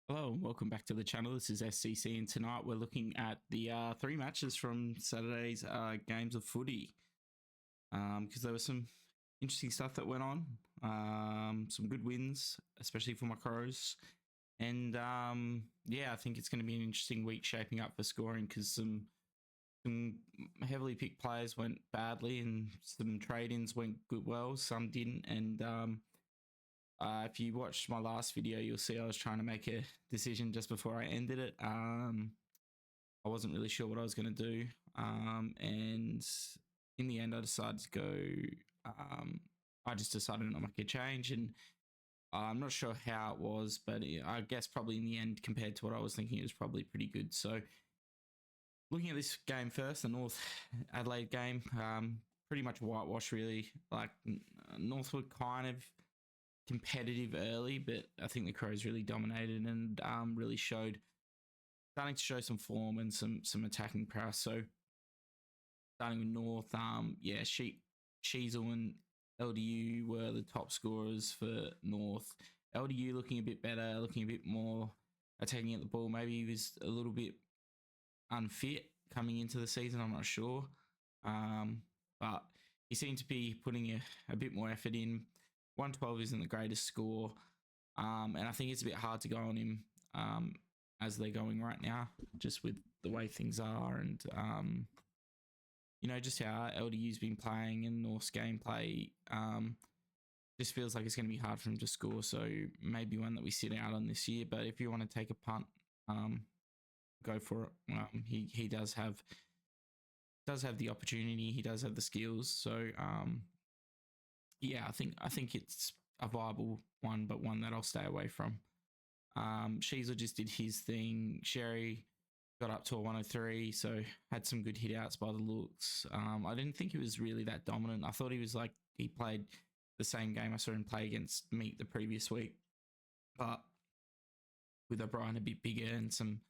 Hello and welcome back to the channel. This is SCC, and tonight we're looking at the three matches from Saturday's games of footy, because there was some interesting stuff that went on, some good wins, especially for my Crows, and yeah, I think it's going to be an interesting week shaping up for scoring because some heavily picked players went badly and some trade-ins went well, some didn't, and if you watched my last video, you'll see I was trying to make a decision just before I ended it. I wasn't really sure what I was going to do, and in the end, I decided to go. I just decided not to make a change, and I'm not sure how it was, but I guess probably in the end, compared to what I was thinking, it was probably pretty good. So, looking at this game first, the North Adelaide game, pretty much whitewash, really. Like North were kind of competitive early, but I think the Crows really dominated and really starting to show some form and some attacking prowess. So starting with North, yeah, Sheasel and LDU were the top scorers for North. LDU looking a bit better, looking a bit more attacking at the ball. Maybe he was a little bit unfit coming into the season. I'm not sure, but he seemed to be putting a bit more effort in. 112 isn't the greatest score, and I think it's a bit hard to go on him as they're going right now, just with the way things are, and just how LDU's been playing and North's gameplay. Just feels like it's going to be hard for him to score, so maybe one that we sit out on this year. But if you want to take a punt, go for it. He does have the opportunity. He does have the skills. So yeah, I think it's a viable one, but one that I'll stay away from. Sheasel just did his thing. Sherry got up to a 103, so had some good hit outs by the looks. I didn't think he was really that dominant. I thought he played the same game I saw him play against Meat the previous week, but with O'Brien a bit bigger and some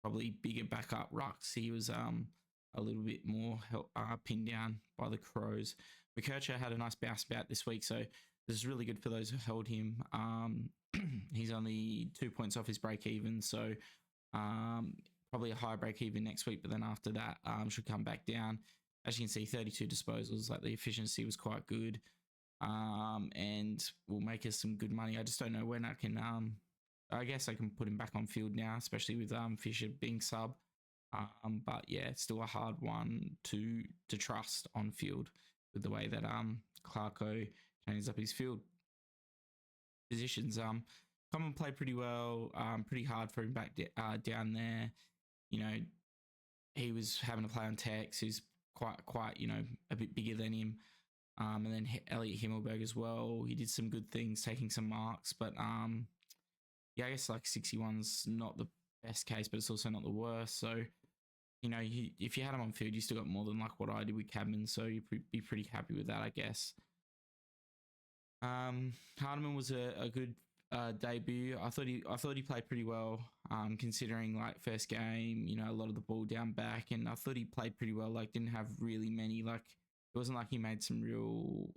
probably bigger backup rucks, he was a little bit more pinned down by the Crows. McKercher had a nice bounce back this week, so this is really good for those who held him. He's only 2 points off his break even, so probably a high break even next week, but then after that should come back down. As you can see, 32 disposals, like the efficiency was quite good, and will make us some good money. I just don't know when I can. I guess I can put him back on field now, especially with Fisher being sub. But yeah, it's still a hard one to trust on field with the way that Clarko changes up his field positions. Common played pretty well. Pretty hard for him back down there. You know, he was having to play on Tex, who's quite a bit bigger than him. And then Elliot Himmelberg as well. He did some good things, taking some marks, but yeah, I guess like 61's not the best case, but it's also not the worst. So, if you had him on field, you still got more than like what I did with Cadman, so you'd be pretty happy with that, I guess. Hardeman was a good debut. I thought he played pretty well, considering like first game, a lot of the ball down back, and I thought he played pretty well. Like didn't have really many it wasn't like he made some real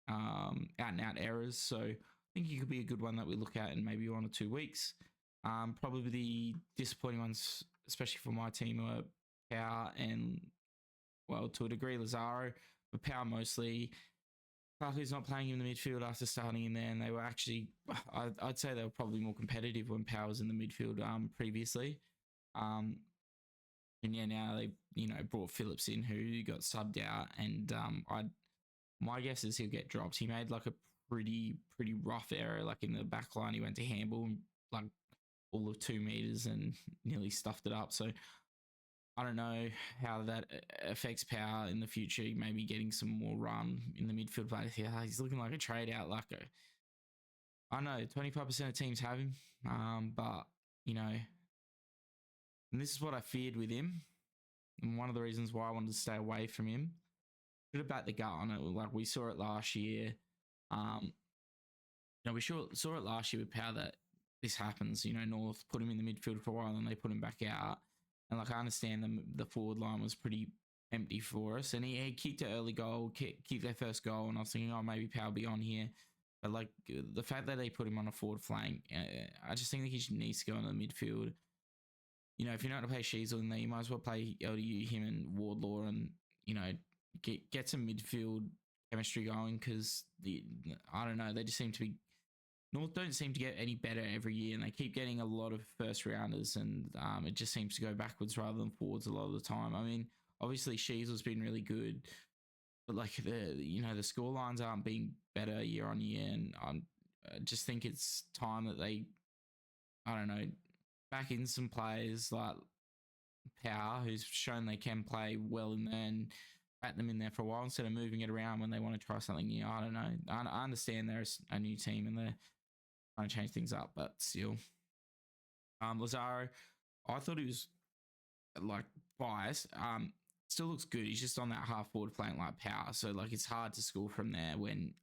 out and out errors. So I think he could be a good one that we look at in maybe 1 or 2 weeks. Probably the disappointing ones, especially for my team, were Power and, well, to a degree, Lazaro, but Power mostly. Clarko's not playing in the midfield after starting in there, and they were actually, I'd say they were probably more competitive when Power was in the midfield previously. And yeah, now they, brought Phillips in, who got subbed out, and my guess is he'll get dropped. He made like a pretty rough error, like in the back line. He went to handball and like all of 2 meters and nearly stuffed it up. So I don't know how that affects Power in the future. Maybe getting some more run in the midfield, but yeah, he's looking like a trade out. I know 25% of teams have him, but and this is what I feared with him, and one of the reasons why I wanted to stay away from him. Should have backed the gut on it. Like we saw it last year. We saw it last year with Power that this happens. North put him in the midfield for a while, and they put him back out. And I understand the forward line was pretty empty for us, and he kicked an early goal, kicked their first goal, and I was thinking, maybe Power will be on here. But like the fact that they put him on a forward flank, I just think that he needs to go into the midfield. You know, if you're not going to play Sheasel in there, you might as well play LDU, him and Wardlaw, and you know, get some midfield chemistry going because I don't know, they just seem to be North don't seem to get any better every year, and they keep getting a lot of first rounders, and it just seems to go backwards rather than forwards a lot of the time. I mean, obviously Sheasel's been really good, but like the score lines aren't being better year on year, and I just think it's time that they, I don't know, back in some players like Power, who's shown they can play well in there, and bat them in there for a while instead of moving it around when they want to try something new. I don't know. I understand there's a new team and they're trying to change things up, but still. Lazaro, I thought he was like biased. Still looks good. He's just on that half forward playing like Power, so like it's hard to score from there when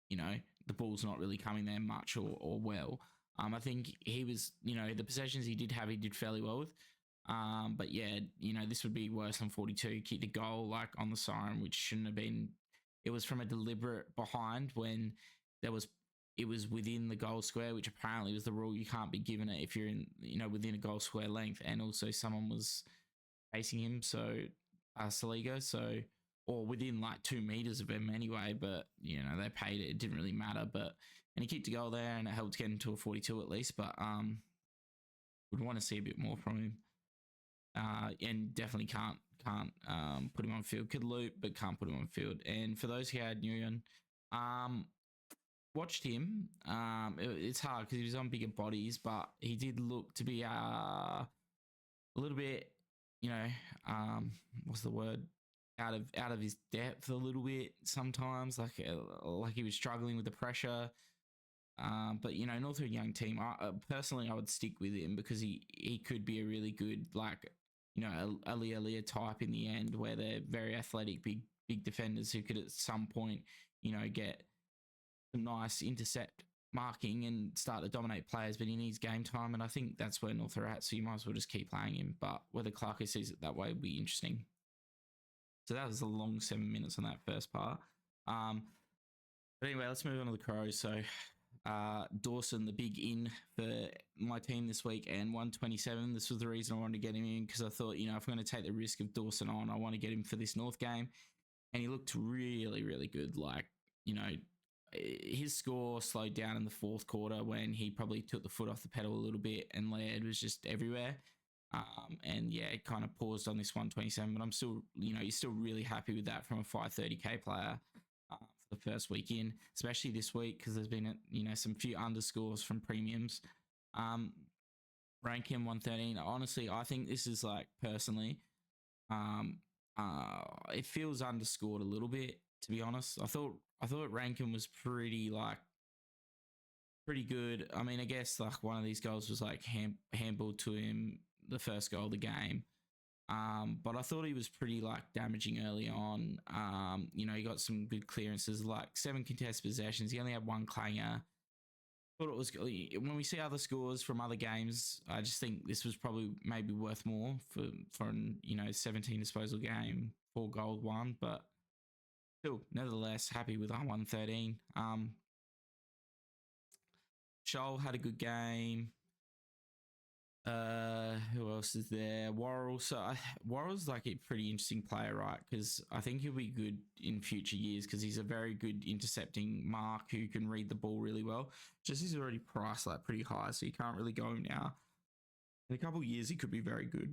you know the ball's not really coming there much or well. I think he was, the possessions he did have, he did fairly well with. But yeah, this would be worse than 42. Kick the goal like on the siren, which shouldn't have been. It was from a deliberate behind when it was within the goal square, which apparently was the rule. You can't be given it if you're in, within a goal square length, and also someone was facing him. So, Saligo, or within like 2 meters of him anyway. But they paid it. It didn't really matter. And he kicked a goal there, and it helped get him to a 42 at least. But would want to see a bit more from him. And definitely can't put him on field. Could loop, but can't put him on field. And for those who had Nguyen, watched him. It's hard because he was on bigger bodies, but he did look to be a little bit, what's the word? Out of his depth a little bit sometimes. Like he was struggling with the pressure. But North are a young team. Personally, I would stick with him because he could be a really good Ali type in the end, where they're very athletic, big defenders who could at some point get some nice intercept marking and start to dominate players. But he needs game time, and I think that's where North are at. So you might as well just keep playing him. But whether Clarko sees it that way would be interesting. So that was a long 7 minutes on that first part. But anyway, let's move on to the Crows. So Dawson, the big in for my team this week, and 127. This was the reason I wanted to get him in, because I thought, if I'm going to take the risk of Dawson on, I want to get him for this North game. And he looked really, really good. Like, his score slowed down in the fourth quarter when he probably took the foot off the pedal a little bit, and Laird was just everywhere. And yeah, it kind of paused on this 127, but I'm still, you're still really happy with that from a 530k player. For the first week in, especially this week, because there's been some few underscores from premiums. Rank him 113. Honestly, I think this is like personally, it feels underscored a little bit, to be honest. I thought Rankin was pretty good. I mean, I guess like one of these goals was like handballed to him, the first goal of the game. But I thought he was pretty like damaging early on. He got some good clearances, like 7 contested possessions. He only had 1 clanger. Thought it was, when we see other scores from other games, I just think this was probably maybe worth more for 17 disposal game, 4 gold, 1. But still, nevertheless, happy with 113. Shoal had a good game. Who else is there? Worrell. So Worrell's like a pretty interesting player, right? Because I think he'll be good in future years because he's a very good intercepting mark who can read the ball really well. Just he's already priced like pretty high, so you can't really go him now. In a couple of years, he could be very good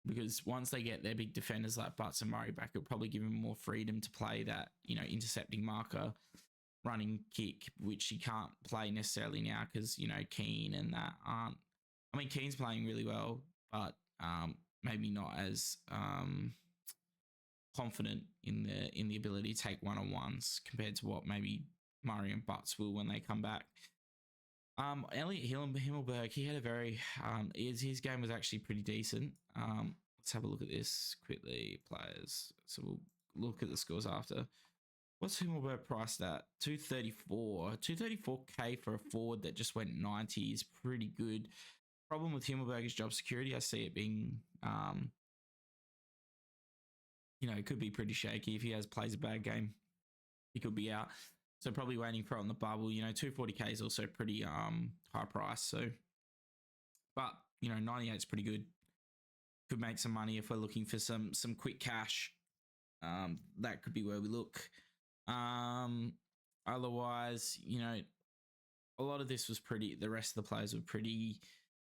because once they get their big defenders like Butts and Murray back, it'll probably give him more freedom to play that intercepting marker, running kick, which he can't play necessarily now because Keane and that aren't. I mean, Keane's playing really well, but maybe not as confident in the ability to take one-on-ones compared to what maybe Murray and Butts will when they come back. Elliot Himmelberg, he had a very his game was actually pretty decent. Let's have a look at this quickly, players. So we'll look at the scores after. What's Himmelberg priced at? 234. 234k for a forward that just went 90 is pretty good. Problem with Himmelberg is job security. I see it being, it could be pretty shaky if he plays a bad game. He could be out. So probably waiting for it on the bubble. 240K is also pretty high price. So, but 98 is pretty good. Could make some money if we're looking for some quick cash. That could be where we look. Otherwise, a lot of this was pretty. The rest of the players were pretty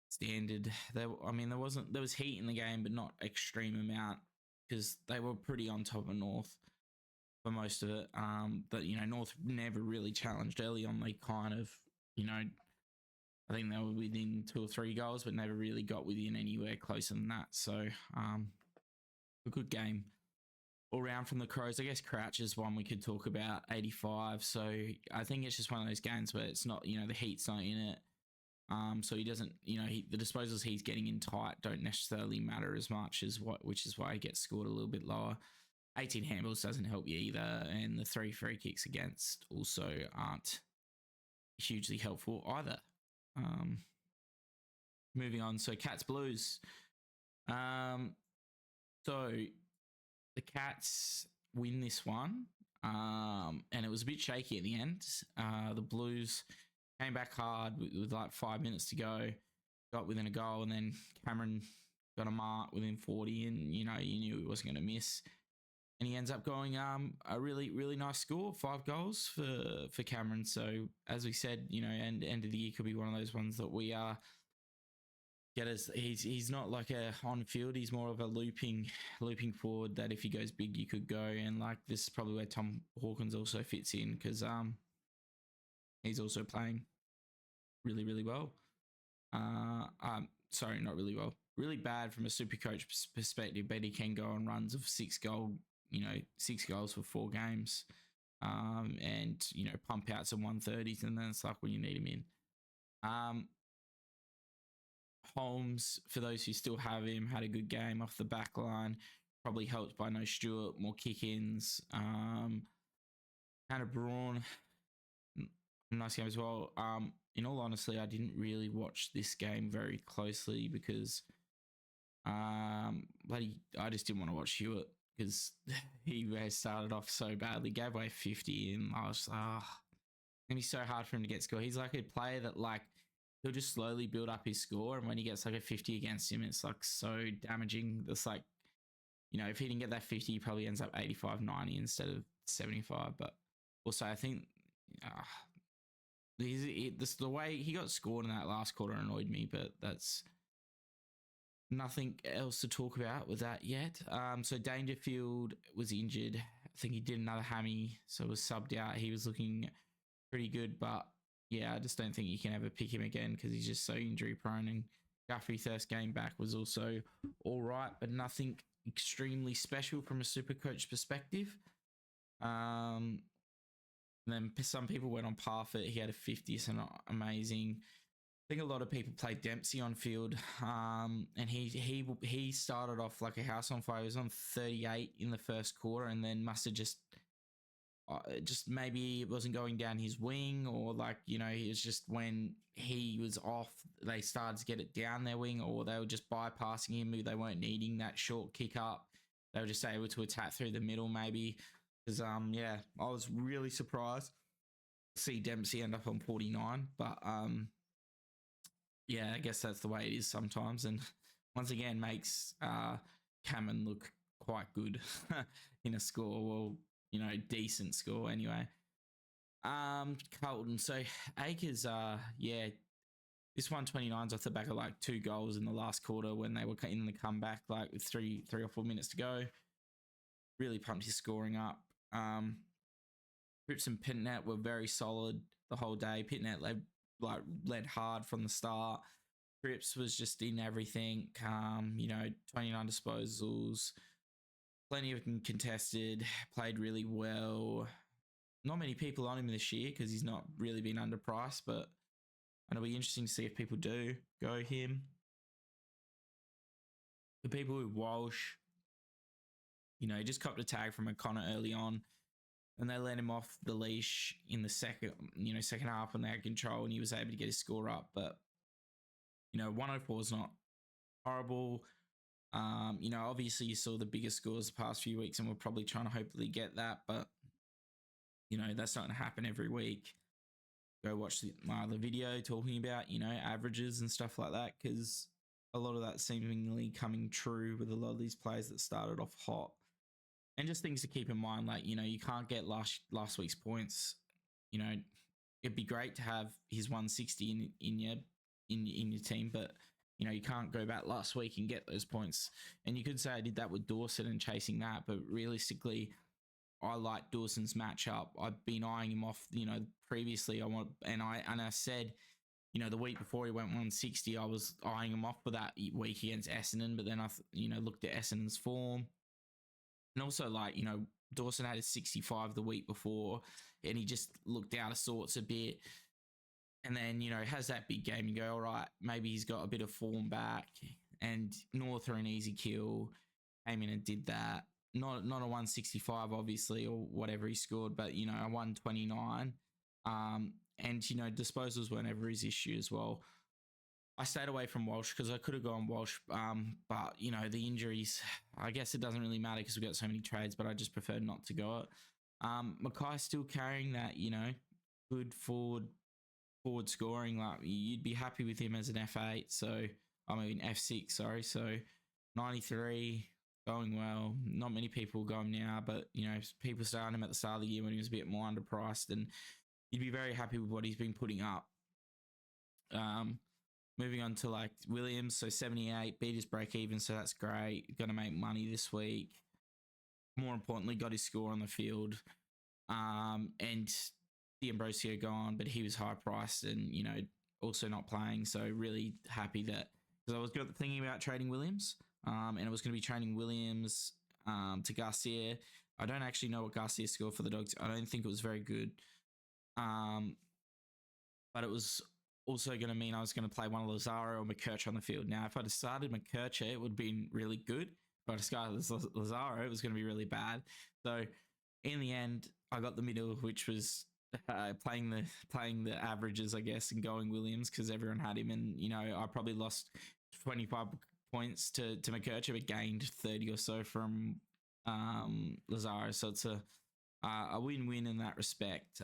standard. There was heat in the game, but not extreme amount because they were pretty on top of North for most of it. But North never really challenged early on. They kind of, I think they were within 2 or 3 goals, but never really got within anywhere closer than that. So, a good game all round from the Crows. I guess Crouch is one we could talk about, 85. So I think it's just one of those games where it's not, the heat's not in it. So he doesn't, the disposals he's getting in tight don't necessarily matter as much which is why he gets scored a little bit lower. 18 handballs doesn't help you either, and the 3 free kicks against also aren't hugely helpful either. Moving on, so Cats Blues. So the Cats win this one, and it was a bit shaky at the end. The Blues came back hard with like 5 minutes to go, got within a goal, and then Cameron got a mark within 40, and you knew he wasn't going to miss. And he ends up going a really, really nice score, 5 goals for Cameron. So as we said, end of the year could be one of those ones that we get as he's not like a on field, he's more of a looping forward that if he goes big you could go. And like this is probably where Tom Hawkins also fits in because he's also playing really, really well. Sorry, not really well. Really bad from a Supercoach perspective, but he can go on runs of 6 goals for 4 games. And pump out some 130s, and then it's like when you need him in. Holmes, for those who still have him, had a good game off the back line. Probably helped by no Stewart, more kick-ins. Hannah Braun, nice game as well. In all honesty, I didn't really watch this game very closely because I just didn't want to watch Hewitt because he started off so badly, gave away 50, and I was like, it's going to be so hard for him to get score. He's like a player that he'll just slowly build up his score, and when he gets like a 50 against him, it's like so damaging. It's like, if he didn't get that 50, he probably ends up 85, 90 instead of 75. But also, I think the way he got scored in that last quarter annoyed me, but that's nothing else to talk about with that yet. So Dangerfield was injured. I think he did another hammy, so was subbed out. He was looking pretty good, but yeah, I just don't think you can ever pick him again because he's just so injury prone. And Guthrie first game back was also all right, but nothing extremely special from a Supercoach perspective. And then some people went on Parfitt. He had a 50, so not amazing. I think a lot of people played Dempsey on field, and he started off like a house on fire. He was on 38 in the first quarter, and then must have just maybe it wasn't going down his wing, or it was just when he was off, they started to get it down their wing, or they were just bypassing him. They weren't needing that short kick up. They were just able to attack through the middle, maybe. Because I was really surprised to see Dempsey end up on 49, but I guess that's the way it is sometimes, and once again makes Cameron look quite good in a score. Well, decent score anyway. Carlton. So Acres, this 129's off the back of 2 goals in the last quarter when they were in the comeback, with 3 or 4 minutes to go. Really pumped his scoring up. Cripps and Pitnet were very solid the whole day. Pitnet led hard from the start. Cripps was just in everything. 29 disposals, plenty of them contested, played really well. Not many people on him this year because he's not really been underpriced, but it'll be interesting to see if people do go him. The people with Walsh, he just copped a tag from O'Connor early on, and they let him off the leash in the second half when they had control, and he was able to get his score up. But 104 is not horrible. Obviously you saw the biggest scores the past few weeks, and we're probably trying to hopefully get that, but That's not going to happen every week. Go watch my other video talking about, averages and stuff like that, because a lot of that seemingly coming true with a lot of these players that started off hot. And just things to keep in mind, like, you can't get last week's points. It'd be great to have his 160 in your team, but you can't go back last week and get those points. And you could say I did that with Dawson and chasing that, but realistically, I like Dawson's matchup. I've been eyeing him off, previously. I said, the week before he went 160, I was eyeing him off for that week against Essendon, but then I, looked at Essendon's form. And also, like, Dawson had a 65 the week before, and he just looked out of sorts a bit. And then, has that big game. You go, all right, maybe he's got a bit of form back. And North are an easy kill. Came in and did that. Not a 165, obviously, or whatever he scored, but, a 129. And, disposals weren't ever his issue as well. I stayed away from Walsh because I could have gone Walsh, but, the injuries, I guess it doesn't really matter because we've got so many trades, but I just preferred not to go it. Mackay's still carrying that, good forward scoring. Like, you'd be happy with him as an F8, F6, sorry. So 93, going well. Not many people go him now, but, people started him at the start of the year when he was a bit more underpriced, and you'd be very happy with what he's been putting up. Moving on to, like, Williams, so 78, beat his break even, so that's great. Going to make money this week. More importantly, got his score on the field. And the Ambrosio gone, but he was high priced and, also not playing. So really happy that, because I was thinking about trading Williams, and I was going to be trading Williams to Garcia. I don't actually know what Garcia scored for the Dogs. I don't think it was very good. But it was also going to mean I was going to play one of Lazaro or McKercher on the field. Now, if I'd have started McKercher, it would have been really good. If I'd have started Lazaro, it was going to be really bad. So in the end, I got the middle, which was playing the averages, I guess, and going Williams because everyone had him. And, I probably lost 25 points to McKercher, but gained 30 or so from Lazaro. So it's a win-win in that respect.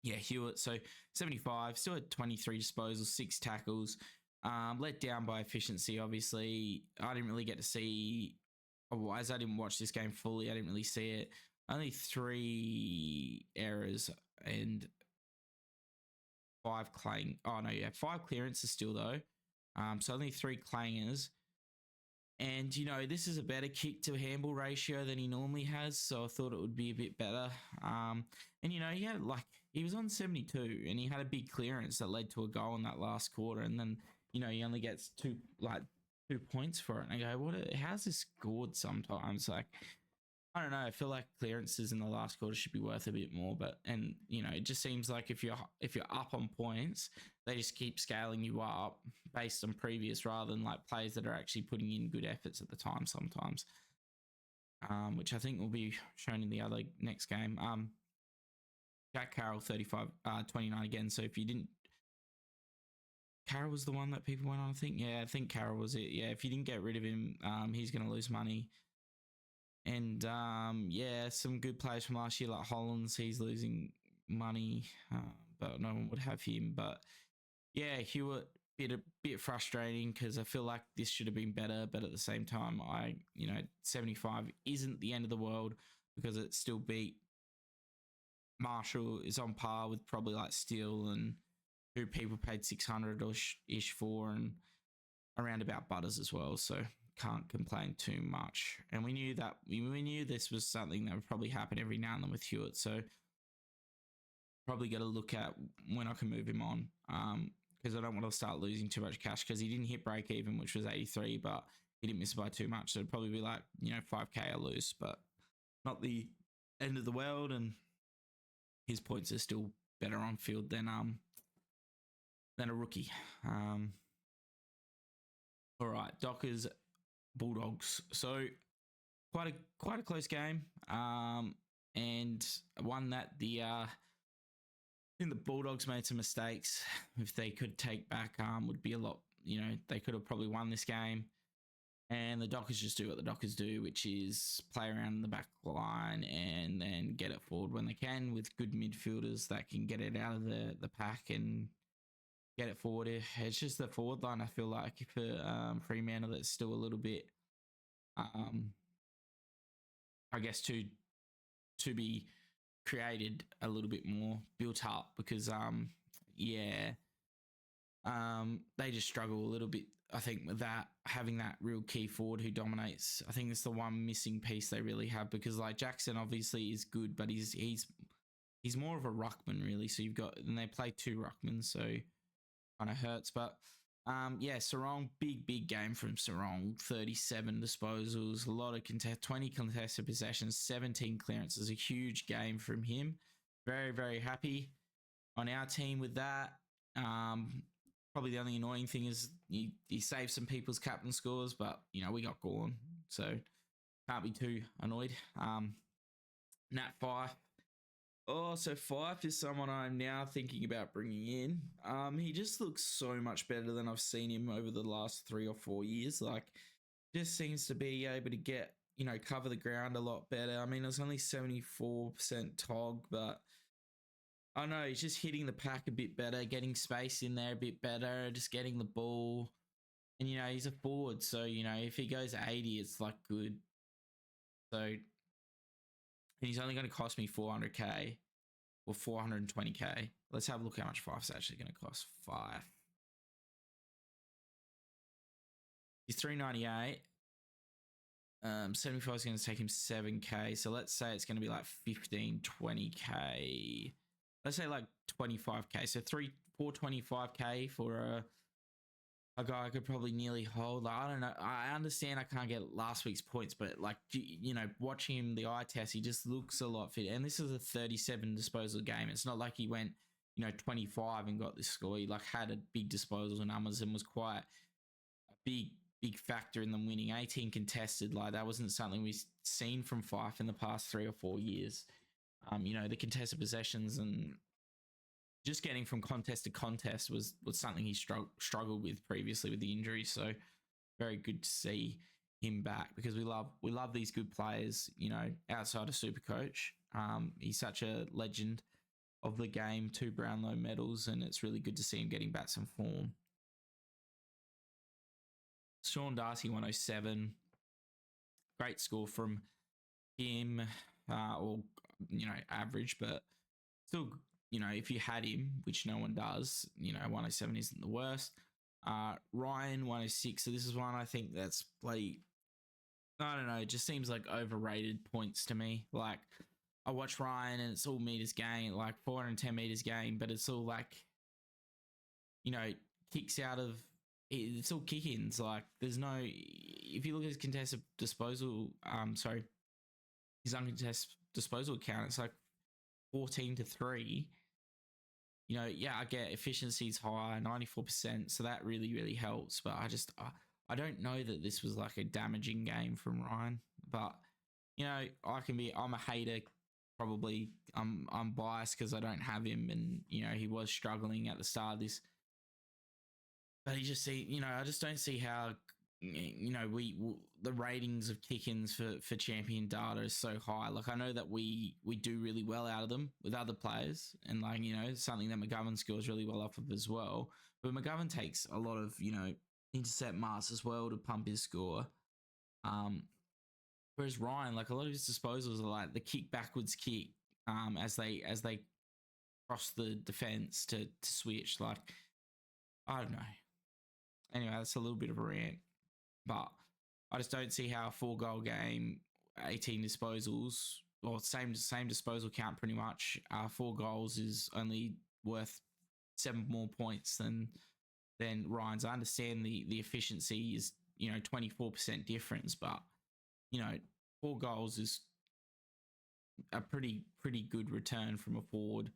Hewitt, so 75, still had 23 disposals, 6 tackles, let down by efficiency, obviously. I didn't really get to see, as I didn't watch this game fully, I didn't really see it. Only 3 errors and 5 clearances still, though. So only 3 clangers. And, this is a better kick to handball ratio than he normally has, so I thought it would be a bit better. And, he had, he was on 72 and he had a big clearance that led to a goal in that last quarter. And then, he only gets 2 points for it. And I go, how's this scored sometimes? I don't know. I feel like clearances in the last quarter should be worth a bit more, it just seems like if you're up on points, they just keep scaling you up based on previous rather than players that are actually putting in good efforts at the time sometimes. Which I think will be shown in the other next game. Jack Carroll 29 again. So if you didn't, Carroll was the one that people went on, I think. Yeah, I think Carroll was it. Yeah, if you didn't get rid of him, he's going to lose money. And, some good players from last year, like Hollands, he's losing money, but no one would have him. But, Hewitt, a bit frustrating because I feel like this should have been better. But at the same time, 75 isn't the end of the world because it still beat Marshall, is on par with probably Steele and who people paid 600 or ish for, and around about Butters as well. So can't complain too much. And we knew this was something that would probably happen every now and then with Hewitt. So probably got to look at when I can move him on, because I don't want to start losing too much cash because he didn't hit break even, which was 83, but he didn't miss by too much. So it'd probably be 5K I lose, but not the end of the world. And his points are still better on field than a rookie. All right, Dockers Bulldogs. So quite a close game, and one that I think the Bulldogs made some mistakes. If they could take back, would be a lot. They could have probably won this game. And the Dockers just do what the Dockers do, which is play around in the back line and then get it forward when they can with good midfielders that can get it out of the pack and get it forward. It's just the forward line, I feel like, for Fremantle that's still a little bit, I guess, to be created a little bit more, built up, because they just struggle a little bit, I think, with that, having that real key forward who dominates. I think it's the one missing piece they really have, because like Jackson obviously is good, but he's more of a ruckman really. So you've got, and they play two ruckmen, so kind of hurts. But Sarong, big game from Sarong. 37 disposals, a lot of 20 contested possessions, 17 clearances, a huge game from him. Very, very happy on our team with that. Probably the only annoying thing is he saved some people's captain scores, but we got Gorn, so can't be too annoyed. Nat Fife. Oh, so Fife is someone I'm now thinking about bringing in. He just looks so much better than I've seen him over the last 3 or 4 years. Like, just seems to be able to get, cover the ground a lot better. I mean, it was only 74% TOG, but I don't know, he's just hitting the pack a bit better, getting space in there a bit better, just getting the ball. And, he's a forward, so, if he goes 80, it's, like, good. So, he's only going to cost me 400k or 420k. Let's have a look how much Fife's actually going to cost. Fife. He's 398. 75 is going to take him 7k. So let's say it's going to be like 15, 20k. Let's say like 25k. So 425k for a guy I could probably nearly hold. Like, I don't know. I understand I can't get last week's points, but like, watching him, the eye test, he just looks a lot fit. And this is a 37 disposal game. It's not like he went, 25 and got this score. He like had a big disposal numbers and was quite a big factor in them winning. 18 contested, like that wasn't something we've seen from Fife in the past 3 or 4 years. The contested possessions and just getting from contest to contest was something he struggled with previously with the injury. So very good to see him back, because we love these good players, outside of Supercoach. He's such a legend of the game, 2 Brownlow medals, and it's really good to see him getting back some form. Sean Darcy, 107. Great score from him, average, but still, if you had him, which no one does, 107 isn't the worst. Ryan, 106. So this is one I think that's bloody, I don't know, it just seems like overrated points to me. Like, I watch Ryan and it's all meters gained, like 410 meters gained, but it's all like, kicks out of, it's all kick-ins. Like, there's no, if you look at his contested disposal, his uncontested disposal count, it's like 14-3. I get efficiency's high, 94%, so that really, really helps. But I don't know that this was like a damaging game from Ryan. But, I'm a hater. Probably I'm biased because I don't have him, and he was struggling at the start of this. But I just don't see how the ratings of kick-ins for champion data is so high. Like, I know that we do really well out of them with other players, and like, something that McGovern scores really well off of as well. But McGovern takes a lot of, intercept marks as well to pump his score. Whereas Ryan, like, a lot of his disposals are like the kick backwards kick, as they cross the defense to switch. Like, I don't know. Anyway, that's a little bit of a rant, but I just don't see how a 4-goal game, 18 disposals, or same disposal count pretty much. 4 goals is only worth 7 more points than Ryan's. I understand the efficiency is 24% difference, but 4 goals is a pretty good return from a forward.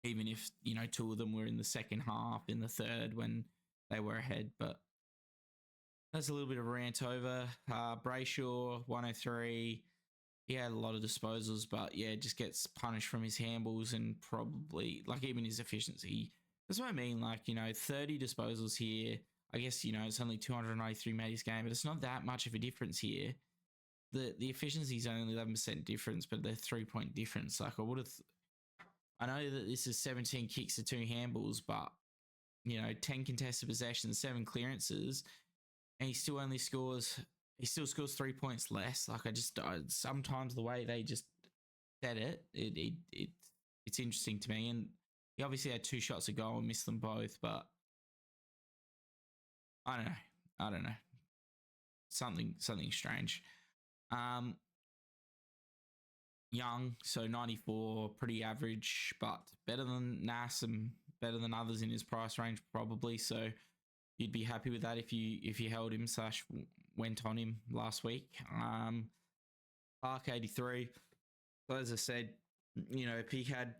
Even if 2 of them were in the second half, in the third when they were ahead. But that's a little bit of a rant over. Brayshaw, 103. He had a lot of disposals, but just gets punished from his handballs and probably, like, even his efficiency. That's what I mean. Like, 30 disposals here. I guess, it's only 293 metres game, but it's not that much of a difference here. The efficiency is only 11% difference, but the 3-point difference. Like, I know that this is 17 kicks to 2 handballs, but 10 contested possessions, 7 clearances, and he still scores 3 points less. Like, sometimes the way they just said it's interesting to me. And he obviously had 2 shots a goal and missed them both, but I don't know. Something strange. Young, so 94, pretty average, but better than Nas and better than others in his price range probably. So you'd be happy with that if you held him / went on him last week. Park 83. So as I said, if he had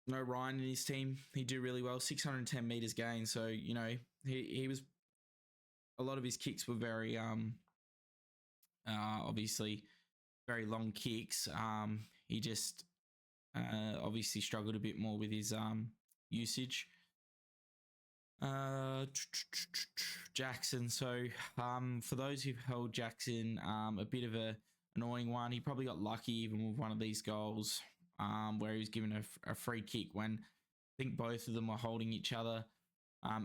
no Ryan in his team, he'd do really well. 610 meters gain. So he was, a lot of his kicks were very obviously very long kicks. He just obviously struggled a bit more with his usage. Jackson. So for those who've held Jackson, a bit of a annoying one. He probably got lucky even with one of these goals where he was given a free kick when I think both of them were holding each other.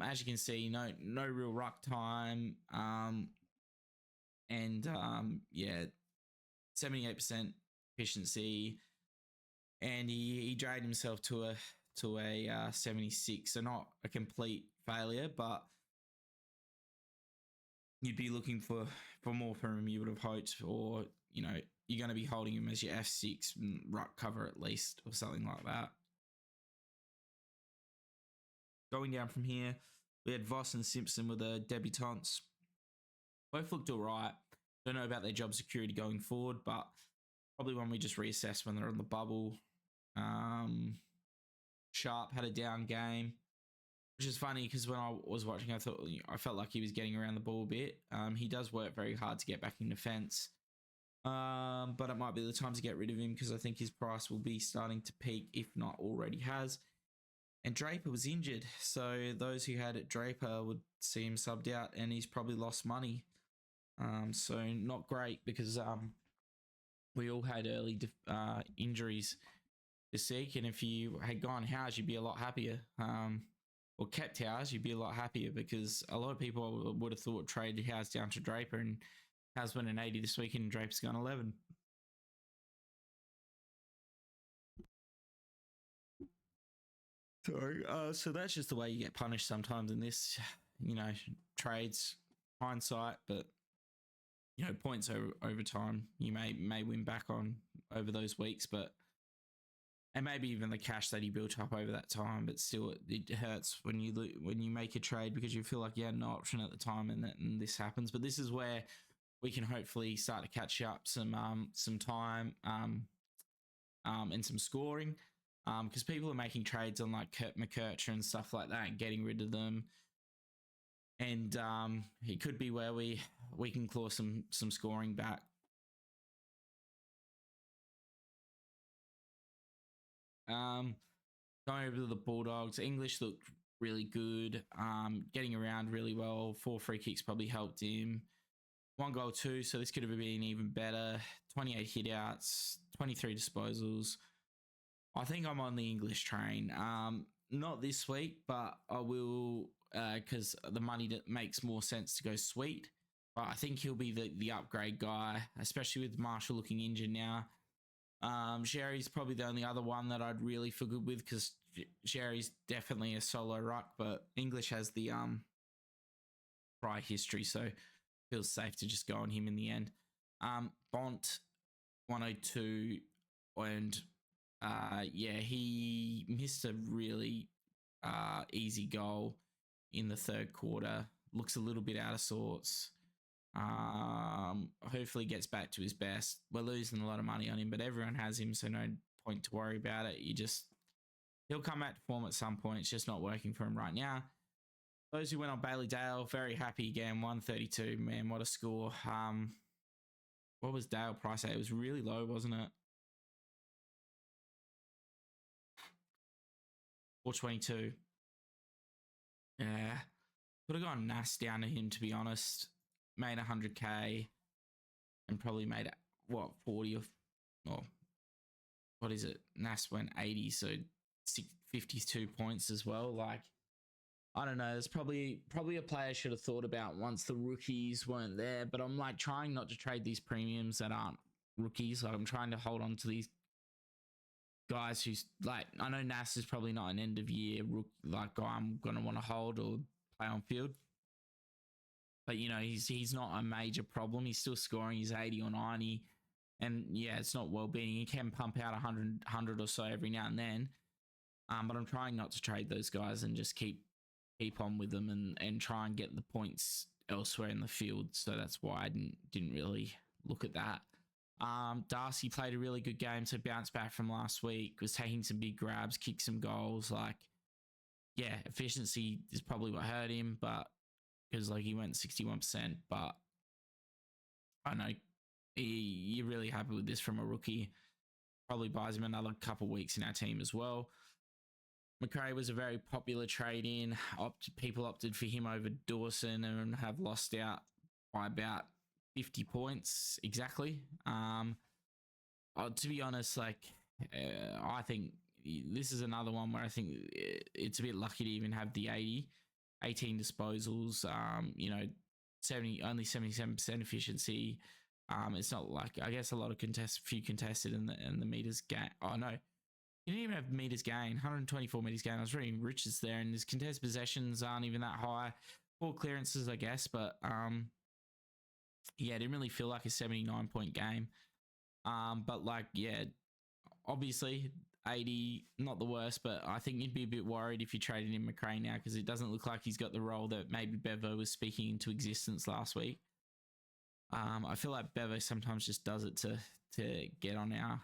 As you can see, no real ruck time. And 78% efficiency, and he dragged himself to a 76. So not a complete failure, but you'd be looking for more from him. You would have hoped, or you're going to be holding him as your F6 ruck cover at least, or something like that. Going down from here, we had Voss and Simpson with the debutants. Both looked all right. Don't know about their job security going forward, but probably one we just reassess when they're on the bubble. Sharp had a down game, which is funny because when I was watching, I felt like he was getting around the ball a bit. He does work very hard to get back in defence, but it might be the time to get rid of him because I think his price will be starting to peak, if not already has. And Draper was injured, so those who had it Draper would see him subbed out, and he's probably lost money. So not great because we all had early injuries this week, and if you had gone Howes, you'd be a lot happier. Or kept Howes, you'd be a lot happier because a lot of people would have thought traded Howes down to Draper, and Howes went an 80 this week, and Draper's gone 11. Sorry. So that's just the way you get punished sometimes in this, trades, hindsight, but points over time you may win back on over those weeks, and maybe even the cash that he built up over that time, but still it hurts when you make a trade because you feel like you had no option at the time, and this happens. But this is where we can hopefully start to catch up some time and some scoring, because people are making trades on like Kurt McKercher and stuff like that and getting rid of them. And it could be where we can claw some scoring back. Going over to the Bulldogs, English looked really good, getting around really well. 4 free kicks probably helped him. 1 goal, 2, so this could have been even better. 28 hitouts, 23 disposals. I think I'm on the English train. Not this week, but I will, because the money makes more sense to go Sweet. But I think he'll be the upgrade guy, especially with Marshall looking injured now. Sherry's probably the only other one that I'd really feel good with because Sherry's definitely a solo ruck, but English has the prior history, so feels safe to just go on him in the end. Bont 102, and he missed a really easy goal in the third quarter. Looks a little bit out of sorts. Hopefully gets back to his best. We're losing a lot of money on him, but everyone has him, so no point to worry about it. He'll come back to form at some point. It's just not working for him right now. Those who went on Bailey Dale, very happy again. 132, man, what a score. What was Dale price at? It was really low, wasn't it? 422. Yeah. Could have gone Nas down to him, to be honest. Made 100K and probably made, 40 or what is it? Nas went 80, so 52 points as well. Like, I don't know. There's probably a player I should have thought about once the rookies weren't there. But I'm like trying not to trade these premiums that aren't rookies. Like, I'm trying to hold on to these guys who's like, I know Nas is probably not an end of year like guy I'm gonna want to hold or play on field. But he's not a major problem. He's still scoring. He's 80 or 90. And yeah, it's not well beating. He can pump out 100 or so every now and then. But I'm trying not to trade those guys and just keep on with them and try and get the points elsewhere in the field. So that's why I didn't really look at that. Darcy played a really good game, so bounced back from last week, was taking some big grabs, kicked some goals. Like, yeah, efficiency is probably what hurt him, but because like he went 61%, but I don't know, you're really happy with this from a rookie. Probably buys him another couple of weeks in our team as well. McRae was a very popular trade in. People opted for him over Dawson and have lost out by about 50 points exactly. To be honest, I think this is another one where I think it's a bit lucky to even have the 18 disposals. 77% efficiency. It's not like, I guess, a lot of few contested in the meters game. Oh no, he didn't even have meters gain. 124 meters gain. I was reading Richards there, and his contested possessions aren't even that high. 4 clearances, I guess, but yeah, it didn't really feel like a 79-point game. But obviously 80, not the worst, but I think you'd be a bit worried if you traded in McRae now, because it doesn't look like he's got the role that maybe Bevo was speaking into existence last week. I feel like Bevo sometimes just does it to get on our,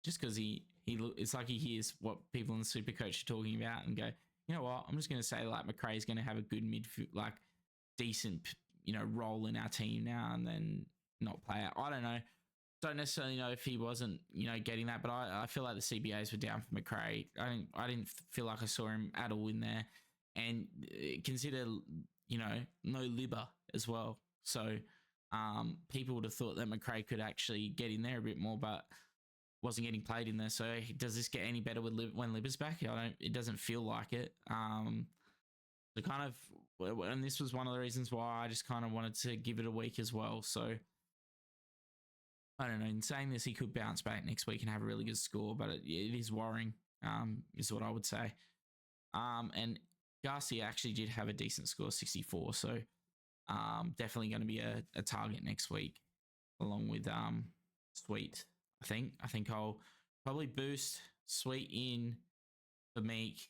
just because it's like he hears what people in the Supercoach are talking about and go, you know what, I'm just going to say like McRae's going to have a good midfield, like decent, role in our team now, and then not play out. I don't know. Don't necessarily know if he wasn't, getting that, but I feel like the CBAs were down for McRae. I didn't feel like I saw him at all in there, and consider, no Libba as well. So people would have thought that McRae could actually get in there a bit more, but wasn't getting played in there. So does this get any better when Libba's back? It doesn't feel like it. So kind of, and this was one of the reasons why I just kind of wanted to give it a week as well. So I don't know. In saying this, he could bounce back next week and have a really good score, but it is worrying, is what I would say. And Garcia actually did have a decent score, 64. So definitely going to be a target next week, along with Sweet. I think I'll probably boost Sweet in for Meek,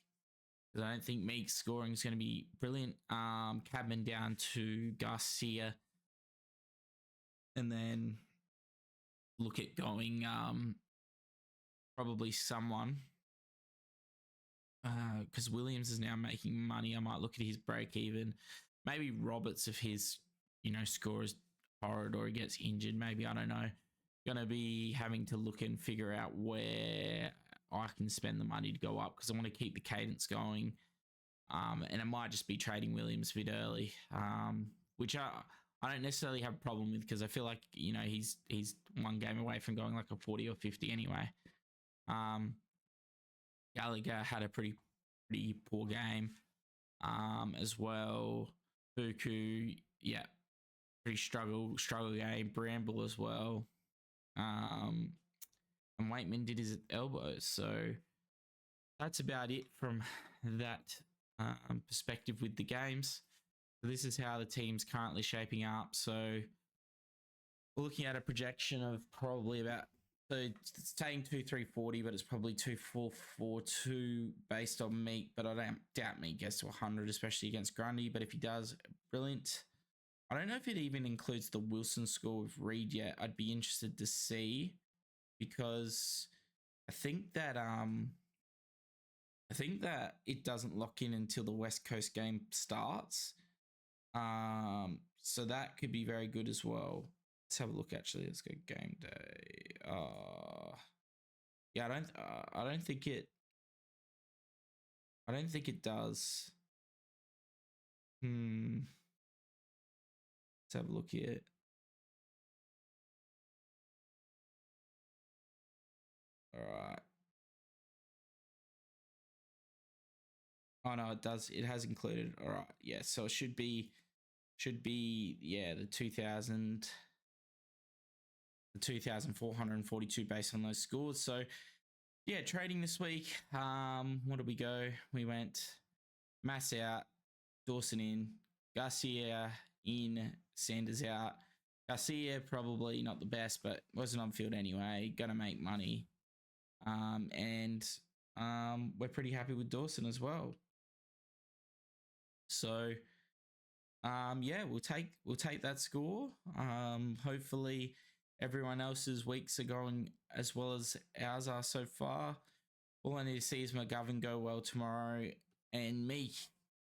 because I don't think Meek's scoring is going to be brilliant. Cadman down to Garcia, and then look at going probably someone, because Williams is now making money. I might look at his break even. Maybe Roberts, if his score is horrid or he gets injured. Maybe, I don't know. Going to be having to look and figure out where I can spend the money to go up, because I want to keep the cadence going. And it might just be trading Williams a bit early, which I don't necessarily have a problem with, because I feel like he's one game away from going like a 40 or 50 anyway. Gallagher had a pretty poor game as well. Buku, yeah, pretty struggle game. Bramble as well. And Waitman did his elbows. So that's about it from that perspective with the games. So this is how the team's currently shaping up. So we're looking at a projection of probably about, so it's taking 2,340, but it's probably 2,442 based on Meek, but I don't doubt Meek gets to 100, especially against Grundy. But if he does, brilliant. I don't know if it even includes the Wilson score with Reed yet. I'd be interested to see, because I think that it doesn't lock in until the West Coast game starts. So that could be very good as well. Let's have a look. Actually, let's go game day. Yeah, I don't think it does. Let's have a look here. All right. Oh no, it does. It has included. All right. Yeah. So it should be yeah, the 2,442 based on those scores. So yeah, trading this week. What did we go? We went Mass out, Dawson in, Garcia in, Sanders out. Garcia probably not the best, but wasn't on field anyway. Gonna make money. And we're pretty happy with Dawson as well. So yeah, we'll take that score. Hopefully everyone else's weeks are going as well as ours are so far. All I need to see is McGovern go well tomorrow, and Meek.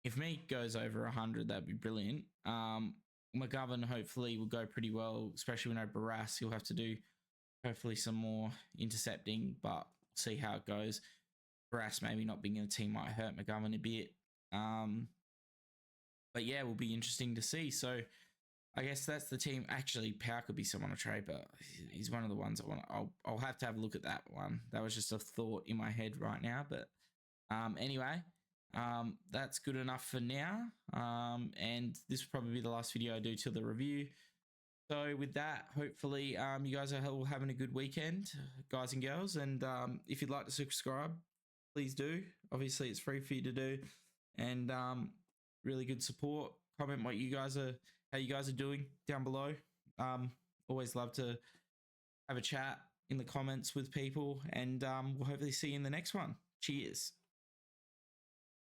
If Meek goes over 100, that'd be brilliant. McGovern hopefully will go pretty well, especially when Barras. He'll have to do hopefully some more intercepting, but see how it goes. Barras maybe not being in the team might hurt McGovern a bit. But yeah, it will be interesting to see. So I guess that's the team. Actually, Power could be someone to trade, but he's one of the ones I want. I'll have to have a look at that one. That was just a thought in my head right now. But anyway, that's good enough for now. And this will probably be the last video I do till the review. So with that, hopefully you guys are all having a good weekend, guys and girls. And if you'd like to subscribe, please do. Obviously, it's free for you to do. And really good support. Comment what you guys are, how you guys are doing down below. Always love to have a chat in the comments with people, and we'll hopefully see you in the next one. Cheers.